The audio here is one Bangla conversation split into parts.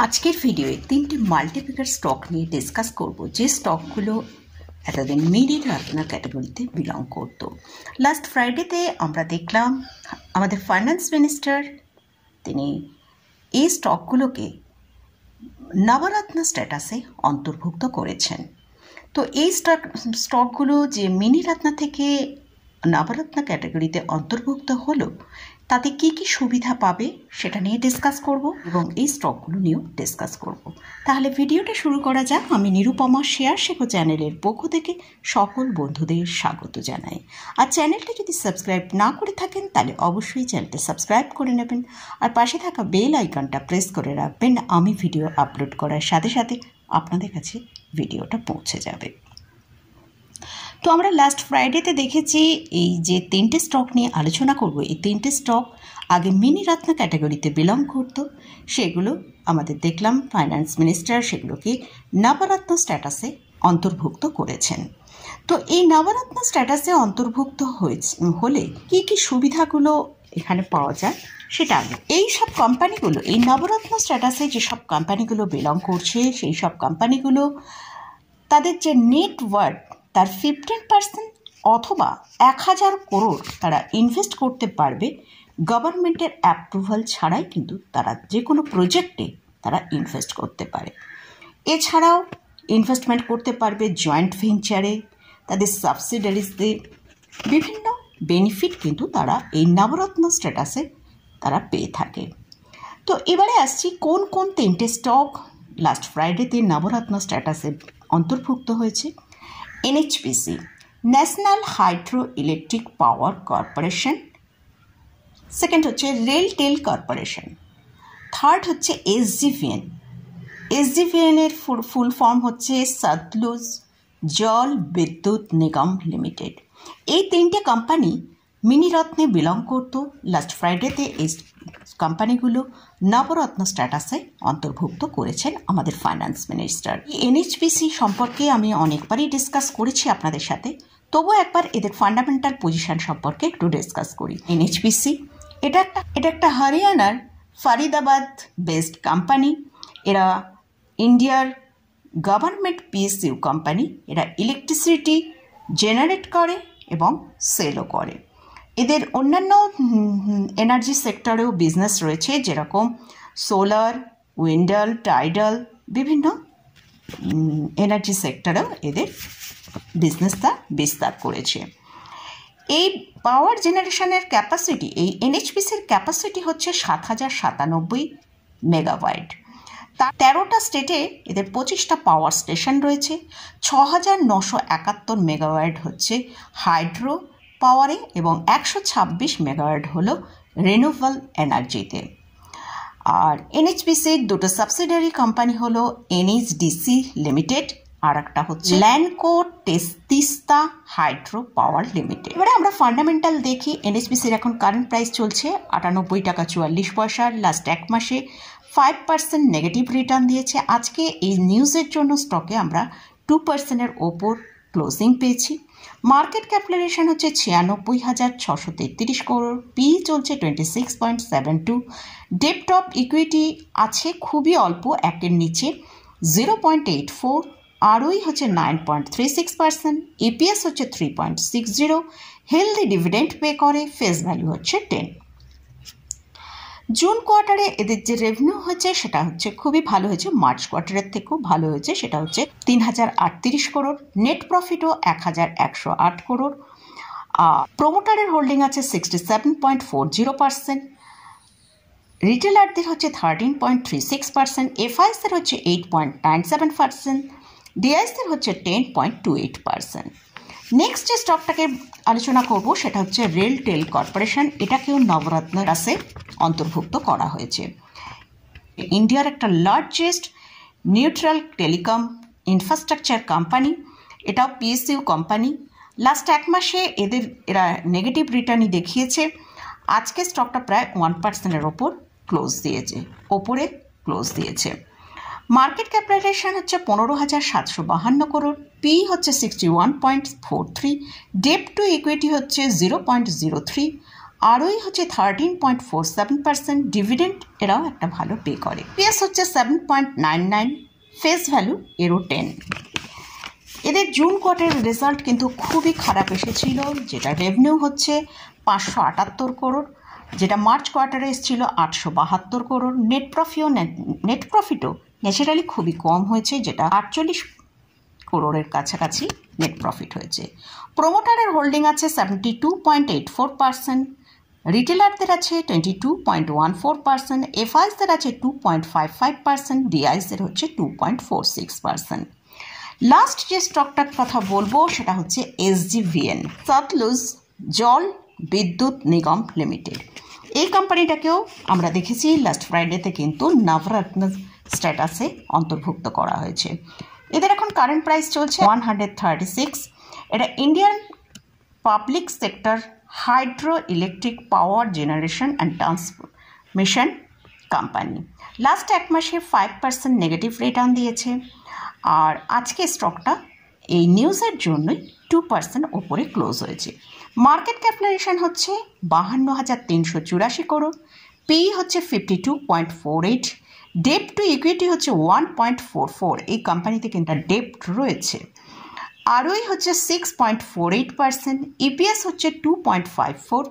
আজকের ভিডিওয়ে তিনটি মাল্টিপ্যাকার স্টক নিয়ে ডিসকাস করব, যে স্টকগুলো এতদিন মিডি রত্ন ক্যাটাগরিতে বিলং করত। লাস্ট ফ্রাইডেতে আমরা দেখলাম আমাদের ফাইন্যান্স মিনিস্টার তিনি এই স্টকগুলোকে নবরত্ন স্ট্যাটাসে অন্তর্ভুক্ত করেছেন। তো এই স্টকগুলো যে মিনি রত্ন থেকে নবরত্ন ক্যাটাগরিতে অন্তর্ভুক্ত হলো, তাতে কি কি সুবিধা পাবে সেটা নিয়ে ডিসকাস করব এবং এই স্টকগুলো নিয়েও ডিসকাস করব। তাহলে ভিডিওটা শুরু করা যাক। আমি নিরুপমা শেয়ার শেখো চ্যানেলের পক্ষ থেকে সকল বন্ধুদের স্বাগত জানাই। আর চ্যানেলটা যদি সাবস্ক্রাইব না করে থাকেন তাহলে অবশ্যই চ্যানেলটা সাবস্ক্রাইব করে নেবেন, আর পাশে থাকা বেল আইকনটা প্রেস করে রাখবেন। আমি ভিডিও আপলোড করার সাথে সাথে আপনাদের কাছে ভিডিওটা পৌঁছে যাবে। তো আমরা লাস্ট ফ্রাইডেতে দেখেছি এই যে তিনটে স্টক নিয়ে আলোচনা করব, এই তিনটে স্টক আগে মিনি রত্ন ক্যাটাগরিতে বিলং করতো, সেগুলো আমাদের দেখলাম ফাইন্যান্স মিনিস্টার সেগুলোকে নবরত্ন স্ট্যাটাসে অন্তর্ভুক্ত করেছেন। তো এই নবরত্ন স্ট্যাটাসে অন্তর্ভুক্ত হলে কি কি সুবিধাগুলো এখানে পাওয়া যায় সেটা আগে। এই সব কোম্পানিগুলো, এই নবরত্ন স্ট্যাটাসে যেসব কোম্পানিগুলো বিলং করছে, সেই সব কোম্পানিগুলো তাদের যে নেটওয়ার্থ তার 15% অথবা 1000 করোড় তারা ইনভেস্ট করতে পারবে গভর্নমেন্টের অ্যাপ্রুভাল ছাড়াই, কিন্তু তারা যে কোনো প্রজেক্টে তারা ইনভেস্ট করতে পারে। এছাড়াও ইনভেস্টমেন্ট করতে পারবে জয়েন্ট ভেঞ্চারে, তাদের সাবসিডারিজতে বিভিন্ন বেনিফিট কিন্তু তারা এই নবরত্ন স্ট্যাটাসে তারা পেয়ে থাকে। তো এবারে আসছি কোন কোন তিনটে স্টক লাস্ট ফ্রাইডেতে নবরত্ন স্ট্যাটাসে অন্তর্ভুক্ত হয়েছে। NHPC, national hydro electric power corporation, second হচ্ছে রেলটেল কর্পোরেশন, থার্ড হচ্ছে এসজিভিএন। এসজিভিএনের ফুল ফর্ম হচ্ছে সতলুজ জল বিদ্যুৎ নিগম লিমিটেড। এই তিনটে কোম্পানি মিনি রত্নে বিলং করতো। লাস্ট ফ্রাইডেতে এই কোম্পানিগুলো নবরত্ন স্ট্যাটাসে অন্তর্ভুক্ত করেছেন আমাদের ফাইন্যান্স মিনিস্টার। এনএইচপিসি সম্পর্কে আমি অনেকবারই ডিসকাস করেছি আপনাদের সাথে, তবুও একবার এদের ফান্ডামেন্টাল পজিশন সম্পর্কে একটু ডিসকাস করি। এনএইচপিসি এটা একটা হরিয়ানার ফরিদাবাদ বেসড কোম্পানি। এরা ইন্ডিয়ার গভর্নমেন্ট পিএসইউ কোম্পানি। এরা ইলেকট্রিসিটি জেনারেট করে এবং সেলও করে। এদের অন্যান্য এনার্জি সেক্টরেও বিজনেস রয়েছে, যেরকম সোলার, উইন্ডাল, টাইডাল, বিভিন্ন এনার্জি সেক্টরেও এদের বিজনেসটা বিস্তার করেছে। এই পাওয়ার জেনারেশনের ক্যাপাসিটি, এই এনএইচপিসির ক্যাপাসিটি হচ্ছে 7097 মেগাওয়াট। তার 13টা স্টেটে এদের 25টা পাওয়ার স্টেশন রয়েছে। 6971 মেগাওয়াট হচ্ছে হাইড্রো পাওয়ারে এবং 126 মেগাওয়াট হলো রিনিউয়েবল এনার্জিতে। আর এনএইচপিসির দুটো সাবসিডিয়ারি কোম্পানি হলো এনএইচডিসি লিমিটেড, আর একটা হচ্ছে ল্যান্ডকো তিস্তা হাইড্রো পাওয়ার লিমিটেড। এবারে আমরা ফান্ডামেন্টাল দেখি। এনএইচপিসির এখন কারেন্ট প্রাইস চলছে 98 টাকা 44 পয়সা। লাস্ট এক মাসে 5% নেগেটিভ রিটার্ন দিয়েছে। আজকে এই নিউজের জন্য স্টকে আমরা 2%-এর ওপর ক্লোজিং পেয়েছি। মার্কেট ক্যাপিটালাইজেশন হচ্ছে 96,633 করোড়। পি চলছে 26.72। ডেপ্ট অফ ইকুইটি আছে খুবই অল্প, একের নিচে 0.84। আরওই হচ্ছে 9.36%। ইপিএস হচ্ছে 3.60। হেলদি ডিভিডেন্ড পে করে। ফেস ভ্যালু হচ্ছে 10। জুন কোয়ার্টারে এদের যে রেভিনিউ হয়েছে সেটা হচ্ছে খুবই ভালো হয়েছে, মার্চ কোয়ার্টারের থেকেও ভালো হয়েছে, সেটা হচ্ছে 3038 করোড়। নেট প্রফিটও 1108 করোড়। প্রোমোটারের হোল্ডিং আছে 67.40%। রিটেলারদের হচ্ছে 13.36%। এফআইএসের হচ্ছে 8.97%। ডিআইএসের হচ্ছে 10.28%। নেক্সট যে স্টকটাকে আলোচনা করব সেটা হচ্ছে রেলটেল কর্পোরেশন। এটাকেও নবরত্ন স্ট্যাটাসে অন্তর্ভুক্ত করা হয়েছে। ইন্ডিয়ার একটা largest neutral telecom infrastructure company. এটাও পিএসইউ কোম্পানি। লাস্ট এক মাসে এরা নেগেটিভ রিটার্নই দেখিয়েছে। আজকে স্টকটা প্রায় 1%-এর ওপর ওপরে ক্লোজ দিয়েছে। মার্কেট ক্যাপিটালাইজেশন হচ্ছে 15,752 করোড়। পি হচ্ছে 61.43। ডেপ্ট টু ইকুইটি হচ্ছে 0.03। আরওই হচ্ছে 13.47%, ডিভিডেন্ড এরাও একটা ভালো পে করে। পিএস হচ্ছে 7.99, ফেস ভ্যালু এরও 10। এদের জুন কোয়ার্টারের রেজাল্ট কিন্তু খুবই খারাপ এসেছিল, যেটা রেভিনিউ হচ্ছে 578 করোড়, যেটা মার্চ কোয়ার্টারে এসেছিল 872 করোড়। নেট প্রফিটও ন্যাচারালি খুবই কম হয়েছে, যেটা 48 করোড়ের কাছাকাছি নেট প্রফিট হয়েছে। প্রোমোটারের হোল্ডিং আছে 72.84%, রিটেলারদের আছে 22.14%, এফআইসদের আছে 2.55%, ডিআইসের হচ্ছে 2.46%। লাস্ট যে স্টকটার কথা বলবো সেটা হচ্ছে SGVN, সতলুজ জল বিদ্যুৎ নিগম লিমিটেড। এই কোম্পানিটাকেও আমরা দেখেছি লাস্ট ফ্রাইডেতে কিন্তু নবরত্ন স্ট্যাটাসে অন্তর্ভুক্ত করা হয়েছে। এদের এখন কারেন্ট প্রাইস চলছে 136। এটা Indian public sector hydro electric power generation and transmission company. Last এক মাসে 5% নেগেটিভ রিটার্ন দিয়েছে, আর আজকে স্টকটা এই নিউজের জন্যই 2% ওপরে ক্লোজ হয়েছে। মার্কেট ক্যাপিটালাইজেশন হচ্ছে 52,384 করোড়, পি হচ্ছে 52.48, ডেপ টু ইকুইটি হচ্ছে 1.44। এই কোম্পানিতে কিন্তু ডেপ্ট রয়েছে। আরওই হচ্ছে 6.48%, ইপিএস হচ্ছে 2.54,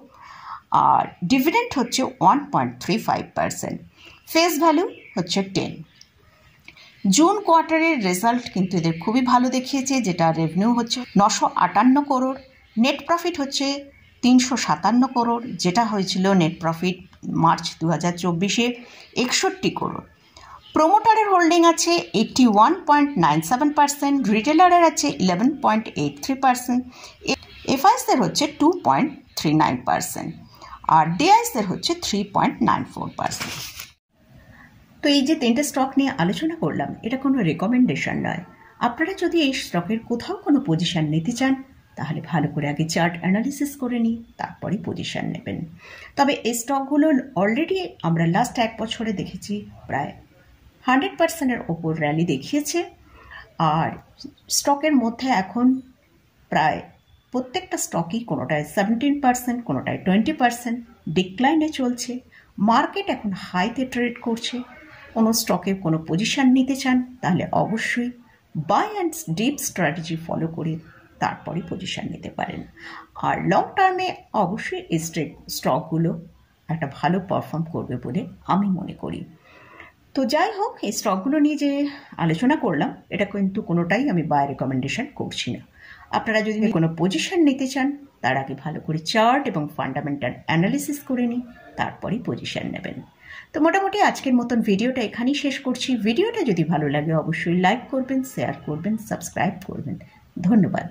আর ডিভিডেন্ড হচ্ছে 1.35%, ফেস ভ্যালু হচ্ছে 10। জুন কোয়ার্টারের রেজাল্ট কিন্তু এদের খুবই ভালো দেখিয়েছে, যেটা রেভিনিউ হচ্ছে 958 করোড়, নেট প্রফিট হচ্ছে 357 করোড়, যেটা হয়েছিল নেট প্রফিট মার্চ 2024-এ 61 করোড়। প্রোমোটারের হোল্ডিং আছে 81.97%, রিটেলারের আছে 11.83%, এফআইসদের হচ্ছে 2.39%, আর ডিআইসদের হচ্ছে 3.94%। তো এই যে 3টে স্টক নিয়ে আলোচনা করলাম, এটা কোনো রেকমেন্ডেশন নয়। আপনারা যদি এই স্টকের কোথাও কোনো পজিশন নিতে চান, তাহলে ভালো করে আগে চার্ট অ্যানালিসিস করে নিই, তারপরে পজিশন নেবেন। তবে এই স্টকগুলো অলরেডি আমরা লাস্ট এক বছরে দেখেছি প্রায় 100%-এর ওপর র্যালি দেখিয়েছে, আর স্টকের মধ্যে এখন প্রায় প্রত্যেকটা স্টকই কোনোটায় 17%, কোনোটায় 20% ডিক্লাইনে চলছে। মার্কেট এখন হাইতে ট্রেড করছে। কোনো স্টকে কোনো পজিশন নিতে চান, তাহলে অবশ্যই buy and dip strategy follow করে তারপরে পজিশন নিতে পারেন। আর লং টার্মে অবশ্যই এই স্টকগুলো একটা ভালো পারফর্ম করবে বলে আমি মনে করি। তো যাই হোক, এই স্টকগুলো নিয়ে যে আলোচনা করলাম, এটা কিন্তু কোনোটাই আমি বাই রেকমেন্ডেশন করছি না। আপনারা যদি কোনো পজিশন নিতে চান, তার আগে ভালো করে চার্ট এবং ফান্ডামেন্টাল অ্যানালিসিস করে নিই, তারপরেই পজিশন নেবেন। তো মোটামুটি আজকের মতন ভিডিওটা এখানেই শেষ করছি। ভিডিওটা যদি ভালো লাগে অবশ্যই লাইক করবেন, শেয়ার করবেন, সাবস্ক্রাইব করবেন। ধন্যবাদ।